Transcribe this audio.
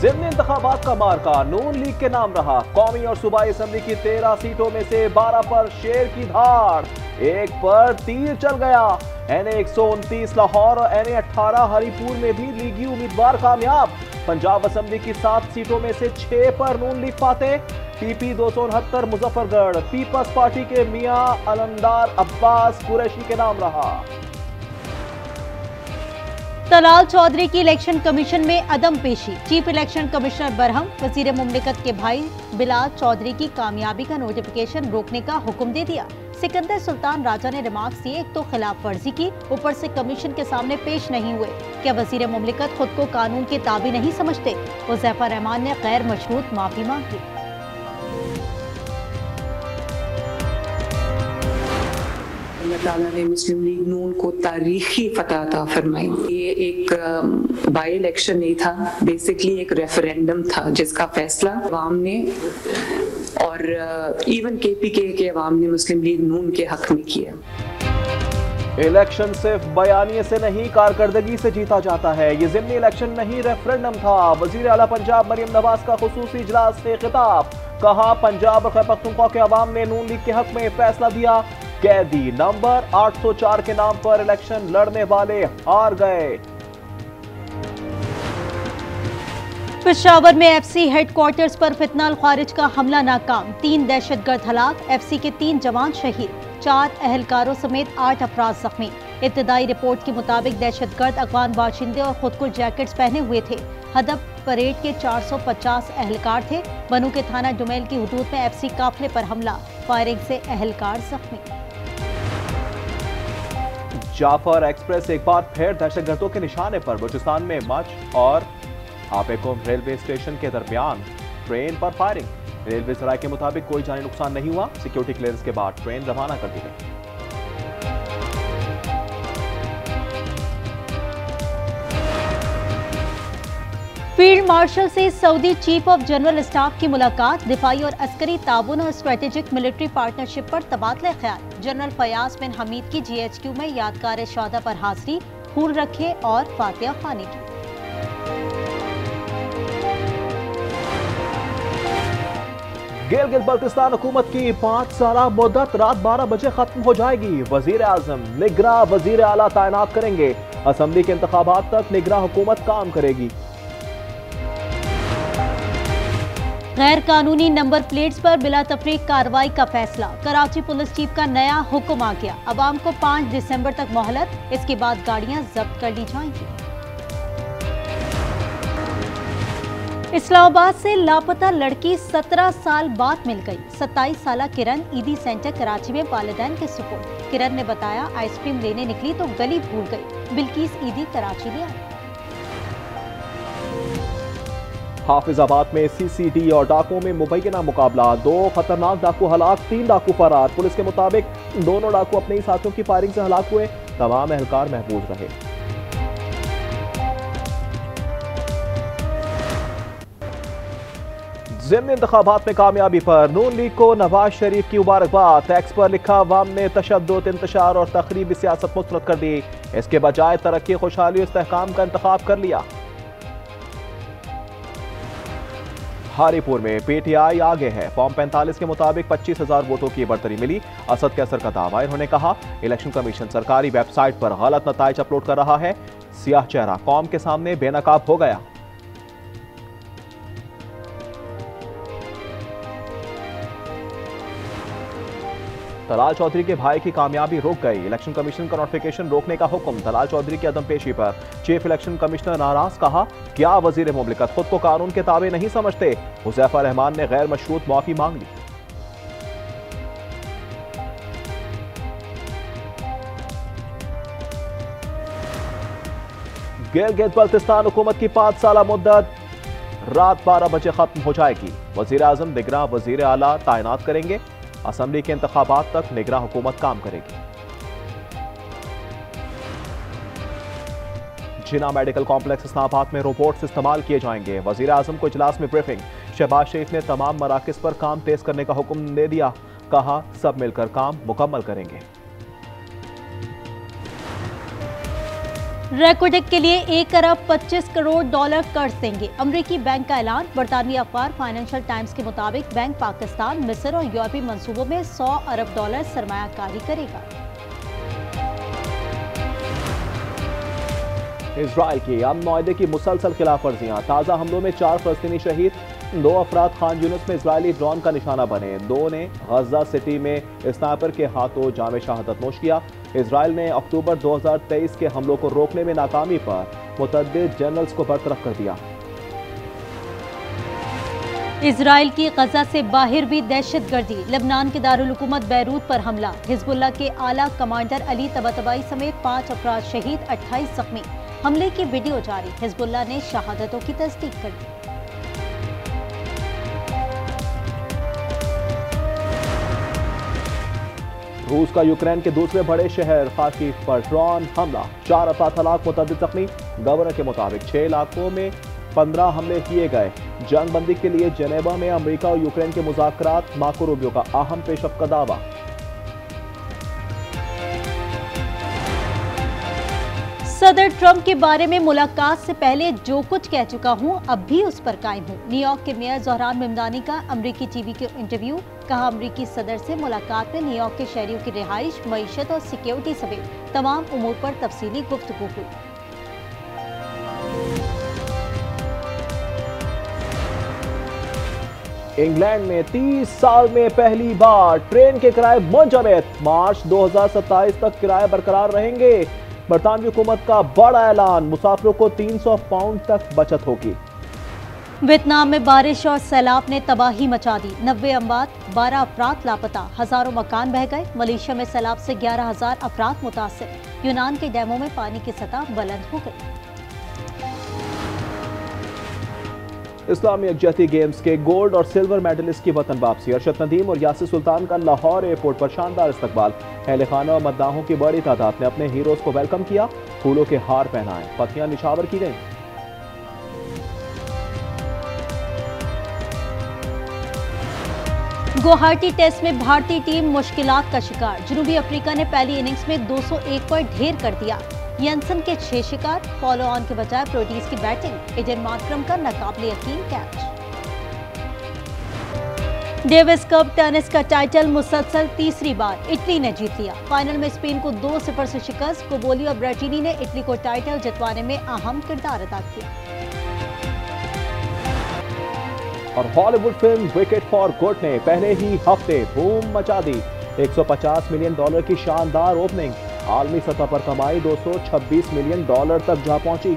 ज़िमनी इंतखाबात का मार्का नून लीग के नाम रहा। कौमी और सूबाई असेंबली की 13 सीटों में से 12 पर शेर की धाड़, एक पर तीर चल गया। NA 129 लाहौर और NA 18 हरिपुर में भी लीगी उम्मीदवार कामयाब। पंजाब असेंबली की 7 सीटों में से 6 पर नून लीग फाते। PP 269 मुजफ्फरगढ़ पीपल्स पार्टी के मियां अलमदार अब्बास कुरैशी के नाम रहा। तलाल चौधरी की इलेक्शन कमीशन में अदम पेशी। चीफ इलेक्शन कमिश्नर बरहम वजीर मुमलिकत के भाई बिलाल चौधरी की कामयाबी का नोटिफिकेशन रोकने का हुक्म दे दिया। सिकंदर सुल्तान राजा ने रिमार्क्स दिए, एक तो खिलाफ वर्जी की, ऊपर से कमीशन के सामने पेश नहीं हुए। क्या वजीर मुमलिकत खुद को कानून के ताबी नहीं समझते? हुज़ैफा रहमान ने गैर मशरूत माफी मांग ली। अल्लाह ताला ने मुस्लिम लीग नून को तारीखी फतह अता फरमाई। ये एक बाई इलेक्शन नहीं था, बेसिकली एक रेफरेंडम था जिसका फैसला अवाम ने और इवन KPK के अवाम ने मुस्लिम लीग नून के हक में किया। इलेक्शन सिर्फ बयानिए से नहीं, कारकर्दगी से जीता जाता है। ये ज़िमनी इलेक्शन नहीं, रेफरेंडम था। वजीर आला पंजाब मरियम नवाज का खुसूसी इजलास से खिताब, कहा पंजाब और खैबर पख्तूनख्वा के अवाम ने नून लीग के हक में फैसला दिया। कैदी नंबर 804 के नाम पर इलेक्शन लड़ने वाले हार गए। पेशावर में FC हेडक्वार्टर्स पर फितनाल खारिज का हमला नाकाम, 3 दहशतगर्द हलाक, FC के 3 जवान शहीद, 4 अहलकारों समेत 8 अफराद जख्मी। इब्तदाई रिपोर्ट के मुताबिक दहशतगर्द अफगान बाशिंदे और खुदकुश जैकेट्स पहने हुए थे। हदफ परेड के 450 अहलकार थे। बनू के थाना जुमैल की हुदूद में FC काफिले पर हमला, फायरिंग से अहलकार जख्मी। जाफर एक्सप्रेस एक बार फिर दहशतगर्दों के निशाने पर। बलूचिस्तान में मच और आपेकुम रेलवे स्टेशन के दरमियान ट्रेन पर फायरिंग। रेलवे सराय के मुताबिक कोई जानी नुकसान नहीं हुआ। सिक्योरिटी क्लियरेंस के बाद ट्रेन रवाना कर दी गई। फील्ड मार्शल से Saudi chief of general staff की मुलाकात, दिफाई और अस्करी ताउन और स्ट्रेटेजिक मिलिट्री पार्टनरशिप पर तबादला ख्याल। जनरल फयाज बिन हमीद की GHQ में यादगार शहादा पर हाजिरी, फूल रखे और फातिहा खानी की। गिलगित बल्तिस्तान हुकूमत की 5 साला मुद्दत रात 12 बजे खत्म हो जाएगी। वजीर आजम निगरां वजीर आला तैनात करेंगे। असेंबली के इंतखाबात तक निगरां हुकूमत काम करेगी। गैर कानूनी नंबर प्लेट्स पर बिला तफरीक कार्रवाई का फैसला। कराची पुलिस चीफ का नया हुक्म आ गया। अवाम को 5 दिसंबर तक मोहलत, इसके बाद गाड़ियां जब्त कर ली जाएंगी। इस्लामाबाद से लापता लड़की 17 साल बाद मिल गई। 27 साला किरण ईदी सेंटर कराची में वालिदैन के सुपुर्द। किरण ने बताया, आइसक्रीम लेने निकली तो गली भूल गई। बिल्किस ईदी कराची ले आई। हाफिजाबाद में CCD और डाकुओं में मुबैना मुकाबला। 2 खतरनाक डाकू हलाक, 3 डाकू फरार। पुलिस के मुताबिक दोनों डाकू अपने ही साथियों की फायरिंग से हलाक हुए। तमाम एहलकार महफूज रहे। ज़िमनी इंतखाबात में कामयाबी पर नून लीग को नवाज शरीफ की मुबारकबाद। टैक्स पर लिखा, अवाम ने तशद्दुद, इंतशार और तखरीबी सियासत मुस्तरद कर दी। इसके बजाय तरक्की, खुशहाली और इस्तेहकाम का इंतखाब कर लिया। हरिपुर में PTI आगे है। फॉर्म 45 के मुताबिक 25,000 वोटों की बढ़तरी मिली। असद के असर का दावा। इन्होंने कहा, इलेक्शन कमीशन सरकारी वेबसाइट पर गलत नताइज अपलोड कर रहा है। सियाह चेहरा कौम के सामने बेनकाब हो गया। तलाल चौधरी के भाई की कामयाबी रुक गई। इलेक्शन कमीशन का नोटिफिकेशन रोकने का हुक्म तलाल चौधरी की अदम पेशी पर चीफ इलेक्शन कमिश्नर नाराज। कहा, क्या वजीर मुमलिकत खुद को कानून के ताबे नहीं समझते? हुज़ैफा रहमान ने गैर मशरूत माफी मांग ली। गिलगित बल्तिस्तान हुकूमत की 5 साला मुद्दत रात 12 बजे खत्म हो जाएगी। वजीर आजम निगरां वजीर आला तैनात करेंगे। असेंबली के इंतखाबात तक निगरां हुकूमत काम करेगी। जिना मेडिकल कॉम्प्लेक्स इस्लामाबाद में रोबोट्स इस्तेमाल किए जाएंगे। वजीर आजम को इजलास में ब्रीफिंग। शहबाज शरीफ ने तमाम मराकज पर काम तेज करने का हुक्म दे दिया। कहा, सब मिलकर काम मुकम्मल करेंगे। रेकोडेक के लिए 1 अरब 25 करोड़ डॉलर कर्ज देंगे, अमेरिकी बैंक का ऐलान। बरतानवी अखबार फाइनेंशियल टाइम्स के मुताबिक बैंक पाकिस्तान, मिस्र और यूरोपीय मंसूबों में 100 अरब डॉलर सरमायाकारी करेगा। इजराइल की अमन माहदे की मुसलसल खिलाफ वर्जियां, ताज़ा हमलों में 4 फलस्तीनी शहीद, 2 अफराद खान यूनिस में इजरायली ड्रोन का निशाना बने, 2 ने गजा सिटी में स्नाइपर के हाथों जाम शहादत नोश किया। इजराइल ने अक्टूबर 2023 के हमलों को रोकने में नाकामी पर मुतअद्दिद जनरल्स को बरतरफ कर दिया। इजराइल की गजा से बाहर भी दहशतगर्दी, लेबनान के दारुल हुकूमत बैरूत पर हमला, हिजबुल्लाह के आला कमांडर अली तबातबाई समेत 5 अफराद शहीद, 28 जख्मी। हमले की वीडियो जारी, हिजबुल्लाह ने शहादतों की तस्दीक कर दी। रूस का यूक्रेन के दूसरे बड़े शहर खार्किव पर ड्रोन हमला, 4 अफराद हलाक, मुतअद्दिद जख्मी। गवर्नर के मुताबिक 6 इलाकों में 15 हमले किए गए। जंग बंदी के लिए जेनेवा में अमेरिका और यूक्रेन के मुज़ाकरात, मार्को रूबियो का अहम पेशरफ्त का दावा। सदर ट्रंप के बारे में मुलाकात से पहले जो कुछ कह चुका हूं, अब भी उस पर कायम हूं। न्यूयॉर्क के मेयर ज़ोहरान मेमदानी का अमेरिकी टीवी के इंटरव्यू, कहा अमेरिकी सदर से मुलाकात में न्यूयॉर्क के शहरियों की रिहाइश, मईशत और सिक्योरिटी समेत तमाम उमूर पर तफसीली गुफ्तगू हुई। इंग्लैंड में 30 साल में पहली बार ट्रेन के किराए मुंजमद, मार्च 2027 तक किराए बरकरार रहेंगे। बरतानवी हुकूमत का बड़ा ऐलान, मुसाफिरों को 300 पाउंड तक बचत होगी। वियतनाम में बारिश और सैलाब ने तबाही मचा दी, 90 अमवात, 12 अफराद लापता, हजारों मकान बह गए। मलेशिया में सैलाब से 11,000 अफराद मुतासिर, यूनान के डैमों में पानी की सतह बुलंद हो गई। इस्लामी यकजहती गेम्स के गोल्ड और सिल्वर मेडलिस्ट की वतन वापसी, अरशद नदीम और यासिर सुल्तान का लाहौर एयरपोर्ट पर शानदार इस्तकबाल। अहले खाना और मद्दाहों की बड़ी तादाद ने अपने हीरोज को वेलकम किया, फूलों के हार पहनाए, पत्तियां निछावर की गईं। गुवाहाटी टेस्ट में भारतीय टीम मुश्किलात का शिकार, जनूबी अफ्रीका ने पहली इनिंग्स में 201 पर ढेर कर दिया। यंसन के 6 शिकार, फॉलो ऑन के बजाय प्रोटीज की बैटिंग, एडन मार्करम का नाकाबिले यकीन कैच। डेविस कप टेनिस का टाइटल मुसलसल तीसरी बार इटली ने जीत लिया। फाइनल में स्पेन को 2-0 से शिकस्त, कोबोली और ब्रेटिनी ने इटली को टाइटल जितवाने में अहम किरदार अदा किया। और Hollywood film wicket for good ने पहले ही हफ्ते धूम मचा दी, $150 मिलियन की शानदार ओपनिंग, आलमी सतह पर कमाई $226 मिलियन तक जा पहुंची।